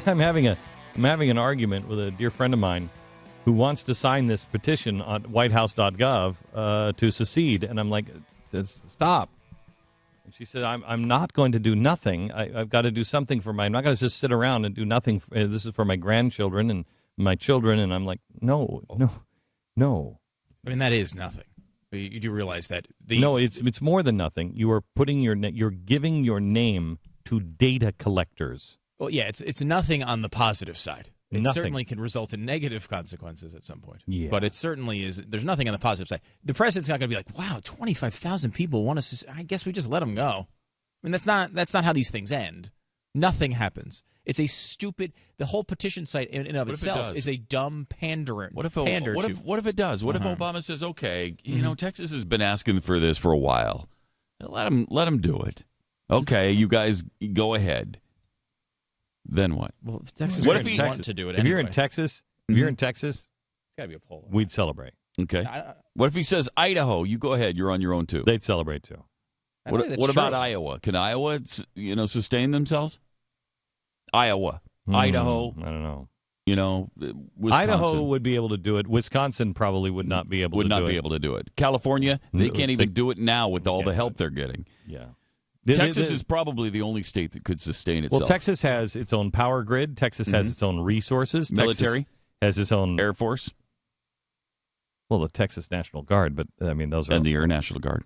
I'm having an argument with a dear friend of mine who wants to sign this petition on whitehouse.gov to secede, and I'm like, stop. And she said, I'm not going to do nothing. I've got to do something for I'm not going to just sit around and do nothing. This is for my grandchildren and my children, and I'm like, no. I mean, that is nothing. You do realize that no, it's more than nothing. You are putting you're giving your name to data collectors. Well, yeah, it's nothing on the positive side. It Nothing. certainly can result in negative consequences at some point. Yeah. But it certainly is. There's nothing on the positive side. The president's not going to be like, wow, 25,000 people want us to. I guess we just let them go. I mean, that's not how these things end. Nothing happens. It's a stupid. The whole petition site in and of itself is a dumb pandering. What if it does? What if Obama says, okay, Texas has been asking for this for a while. Let him do it. Okay, you guys go ahead. Then what? Well, Texas What if he want to do it If anyway. you're in Texas, it's got to be a poll. we'd celebrate. Okay. What if he says Idaho? You go ahead. You're on your own too. They'd celebrate too. What about Iowa? Can Iowa, sustain themselves? Iowa, Idaho. I don't know. Wisconsin. Idaho would be able to do it. Wisconsin probably would not be able to do it. California, they can't even do it now with all the help they're getting. Yeah. Texas is probably the only state that could sustain itself. Well, Texas has its own power grid. Texas has its own resources. Military. Texas has its own Air Force. Well, the Texas National Guard, but I mean those are and the Air National Guard.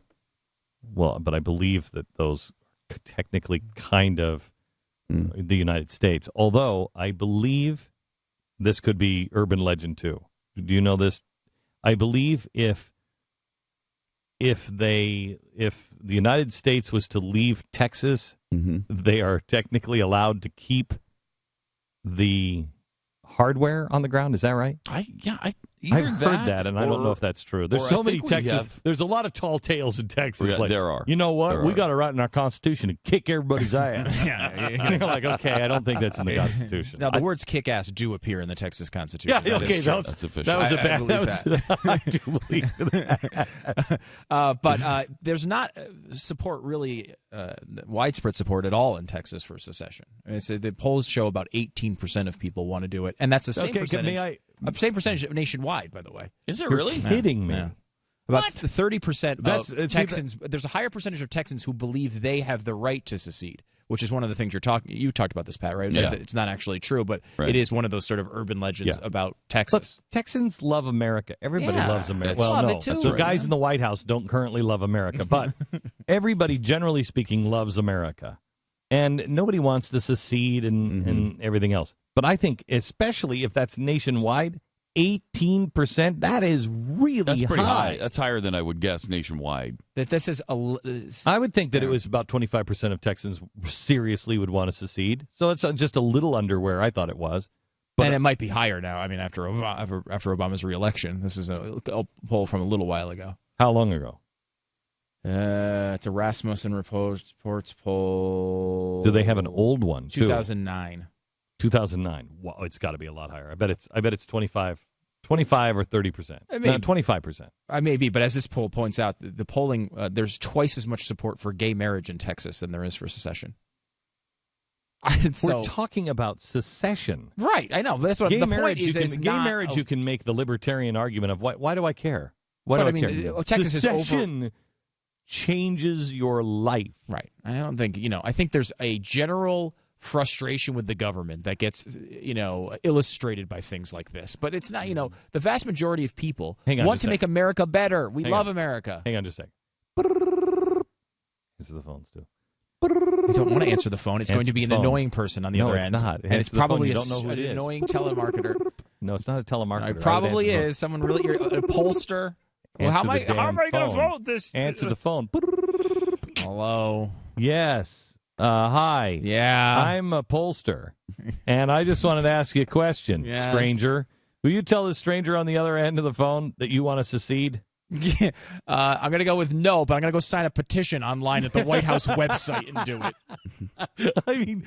Well, but I believe that those are technically kind of the United States. Although I believe this could be urban legend too. Do you know this? I believe if the United States was to leave Texas, they are technically allowed to keep the hardware on the ground. Is that right? I've heard that, and I don't know if that's true. There's so many Texas. There's a lot of tall tales in Texas. There are. You know what? We got to write in our Constitution to kick everybody's ass. You're like, okay, I don't think that's in the Constitution. Now, the words kick ass do appear in the Texas Constitution. Yeah, okay, that's official. That was I believe that. I do believe that. But there's not support, really widespread support at all in Texas for secession. I mean, the polls show about 18% of people want to do it, and that's the same percentage. Same percentage nationwide, by the way. Is it really? You're kidding me. Yeah. About 30% of Texans. There's a higher percentage of Texans who believe they have the right to secede, which is one of the things you talked about this, Pat, right? Yeah. It's not actually true, but it is one of those sort of urban legends about Texas. Look, Texans love America. Everybody loves America. Well, love it too, the right? guys in the White House don't currently love America, but everybody, generally speaking, loves America. And nobody wants to secede and everything else. But I think, especially if that's nationwide, 18%, that is really That's pretty high. That's higher than I would guess nationwide. That this is I would think that it was about 25% of Texans seriously would want to secede. So it's just a little under where I thought it was. And it might be higher now. I mean, after Obama's reelection. This is a poll from a little while ago. How long ago? It's a Rasmussen Reports poll. Do they have an old one, too? 2009. 2009. Wow, it's got to be a lot higher. I bet it's 25 or 30%. I mean, 25%. I may be, but as this poll points out, the polling, there's twice as much support for gay marriage in Texas than there is for secession. We're talking about secession. Right, I know. But that's what gay the marriage, point is. Gay marriage, you can make the libertarian argument of why do I care? Why do I care? Texas secession changes your life. Right. I don't think, I think there's a general frustration with the government that gets, illustrated by things like this. But it's not, the vast majority of people want to make America better. We love America. Hang on just a sec. These are the phones, too. You don't want to answer the phone. It's going to be an annoying person on the other end. No, it's not. And it's probably an an annoying telemarketer. No, it's not a telemarketer. It probably is. Someone really, a pollster. Well, how am I going to vote this? Answer the phone. Hello. Yes. Hi. Yeah. I'm a pollster, and I just wanted to ask you a question, stranger. Will you tell the stranger on the other end of the phone that you want to secede? Yeah. I'm going to go with no, but I'm going to go sign a petition online at the White House website and do it. I mean,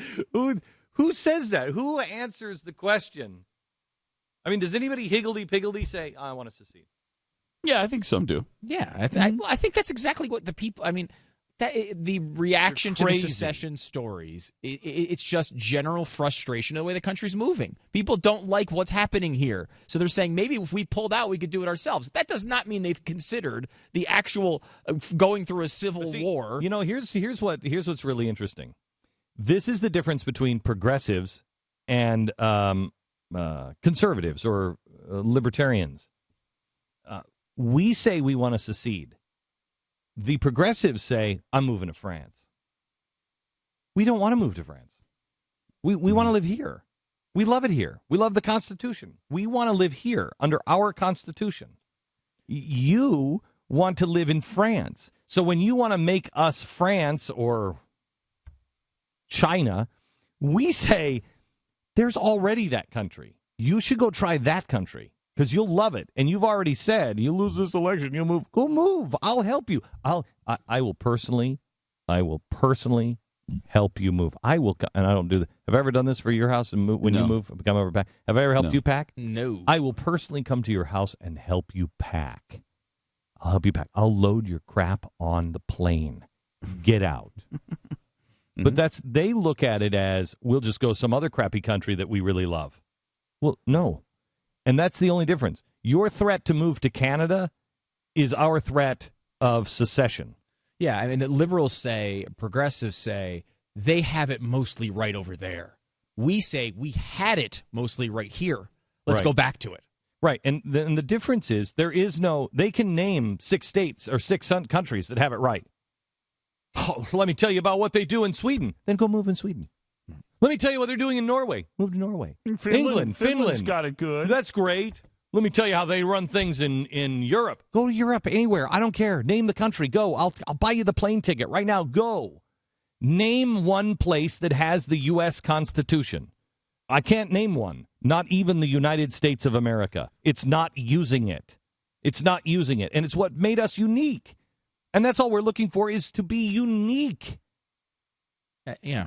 who says that? Who answers the question? I mean, does anybody higgledy-piggledy say, I want to secede? Yeah, I think some do. Yeah, I think that's exactly what the people. I mean, The reaction to the crazy. secession stories, it's just general frustration of the way the country's moving. People don't like what's happening here. So they're saying maybe if we pulled out, we could do it ourselves. That does not mean they've considered the actual going through a civil war. You know, here's what's really interesting. This is the difference between progressives and conservatives or libertarians. We say we want to secede. The progressives say, I'm moving to France. We don't want to move to France. We want to live here. We love it here. We love the Constitution. We want to live here under our Constitution. You want to live in France. So when you want to make us France or China, we say there's already that country. You should go try that country. Because you'll love it, and you've already said you lose this election, you'll move. Go move. I'll help you. I will personally help you move. I will, and I don't do that. Have I ever done this for your house and move when you move? Come over pack. Have I ever helped you pack? No. I will personally come to your house and help you pack. I'll help you pack. I'll load your crap on the plane. Get out. But they look at it as we'll just go some other crappy country that we really love. Well, no. And that's the only difference. Your threat to move to Canada is our threat of secession. Yeah, I mean, the liberals say, progressives say, they have it mostly right over there. We say we had it mostly right here. Let's go back to it. Right, and the difference is they can name 6 states or 6 countries that have it right. Oh, let me tell you about what they do in Sweden. Then go move in Sweden. Let me tell you what they're doing in Norway. Move to Norway. England, Finland's Finland. got it good. That's great. Let me tell you how they run things in Europe. Go to Europe, anywhere. I don't care. Name the country. Go. I'll buy you the plane ticket right now. Go. Name one place that has the U.S. Constitution. I can't name one. Not even the United States of America. It's not using it. It's not using it. And it's what made us unique. And that's all we're looking for is to be unique.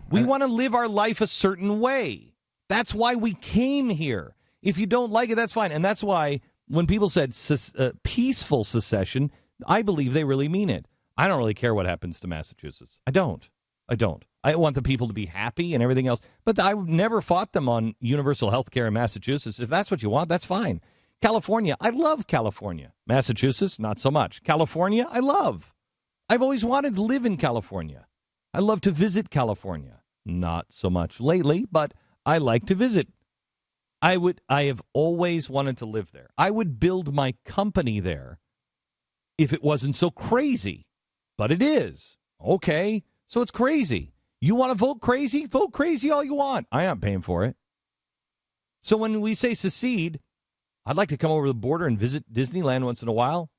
We want to live our life a certain way. That's why we came here. If you don't like it, that's fine. And that's why when people said peaceful secession, I believe they really mean it. I don't really care what happens to Massachusetts. I don't. I want the people to be happy and everything else. But I've never fought them on universal health care in Massachusetts. If that's what you want, that's fine. California, I love California. Massachusetts, not so much. California, I love. I've always wanted to live in California. I love to visit California. Not so much lately, but I like to visit. I have always wanted to live there. I would build my company there if it wasn't so crazy. But it is. Okay, so it's crazy. You want to vote crazy? Vote crazy all you want. I am paying for it. So when we say secede, I'd like to come over the border and visit Disneyland once in a while.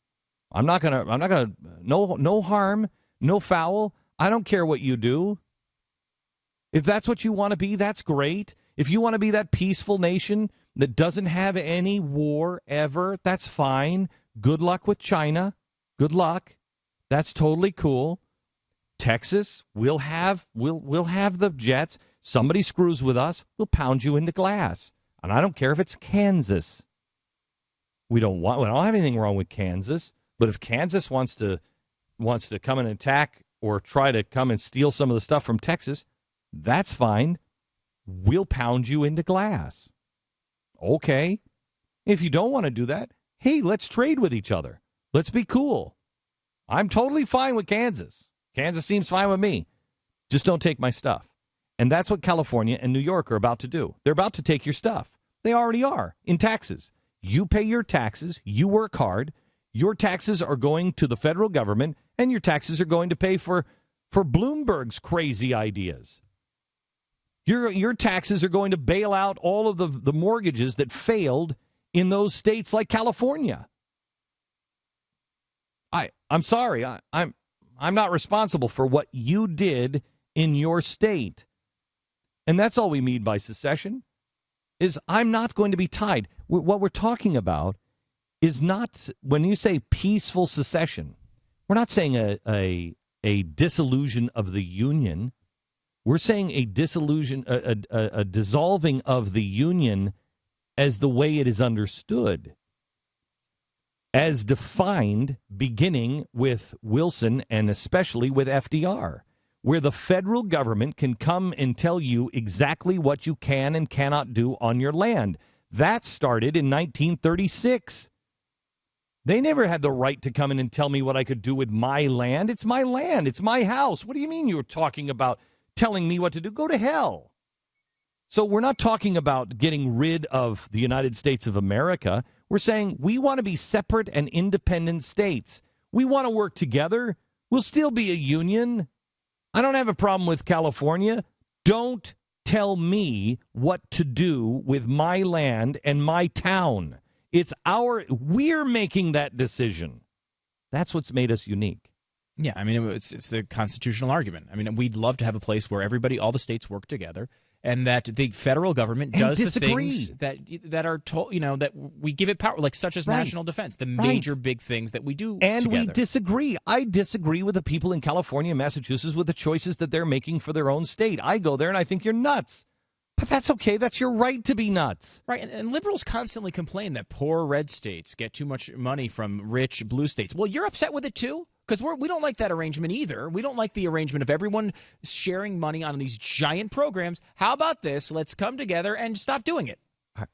I'm not gonna no harm, no foul. I don't care what you do. If that's what you want to be, that's great. If you want to be that peaceful nation that doesn't have any war ever, that's fine. Good luck with China. Good luck. That's totally cool. Texas, we'll have the jets. Somebody screws with us, we'll pound you into glass. And I don't care if it's Kansas. We don't have anything wrong with Kansas, but if Kansas wants to come and attack or try to come and steal some of the stuff from Texas, that's fine. We'll pound you into glass. Okay. If you don't want to do that, hey, let's trade with each other. Let's be cool. I'm totally fine with Kansas. Kansas seems fine with me. Just don't take my stuff. And that's what California and New York are about to do. They're about to take your stuff. They already are in taxes. You pay your taxes. You work hard. Your taxes are going to the federal government, and your taxes are going to pay for Bloomberg's crazy ideas. Your taxes are going to bail out all of the mortgages that failed in those states like California. I'm sorry. I'm not responsible for what you did in your state. And that's all we mean by secession, is I'm not going to be tied. What we're talking about is not, when you say peaceful secession, we're not saying a dissolution of the Union. We're saying a dissolution, a dissolving of the Union as the way it is understood. as defined beginning with Wilson and especially with FDR, where the federal government can come and tell you exactly what you can and cannot do on your land. That started in 1936. They never had the right to come in and tell me what I could do with my land. It's my land. It's my house. What do you mean you're talking about telling me what to do? Go to hell. So we're not talking about getting rid of the United States of America. We're saying we want to be separate and independent states. We want to work together. We'll still be a union. I don't have a problem with California. Don't tell me what to do with my land and my town. We're making that decision. That's what's made us unique. Yeah, I mean, it's the constitutional argument. I mean, we'd love to have a place where all the states work together, and that the federal government does the things that are told, that we give it power, like such as national defense, the major big things that we do and together. We disagree. I disagree with the people in California and Massachusetts with the choices that they're making for their own state. I go there and I think you're nuts. But that's okay. That's your right to be nuts. Right, and liberals constantly complain that poor red states get too much money from rich blue states. Well, you're upset with it too? Because we don't like that arrangement either. We don't like the arrangement of everyone sharing money on these giant programs. How about this? Let's come together and stop doing it.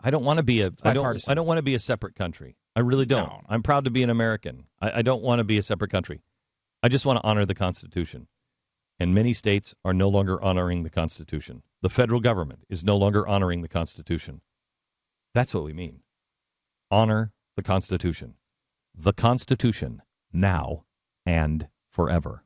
I don't want to be I don't want to be a separate country. I really don't. No. I'm proud to be an American. I don't want to be a separate country. I just want to honor the Constitution. And many states are no longer honoring the Constitution. The federal government is no longer honoring the Constitution. That's what we mean. Honor the Constitution. The Constitution, now and forever.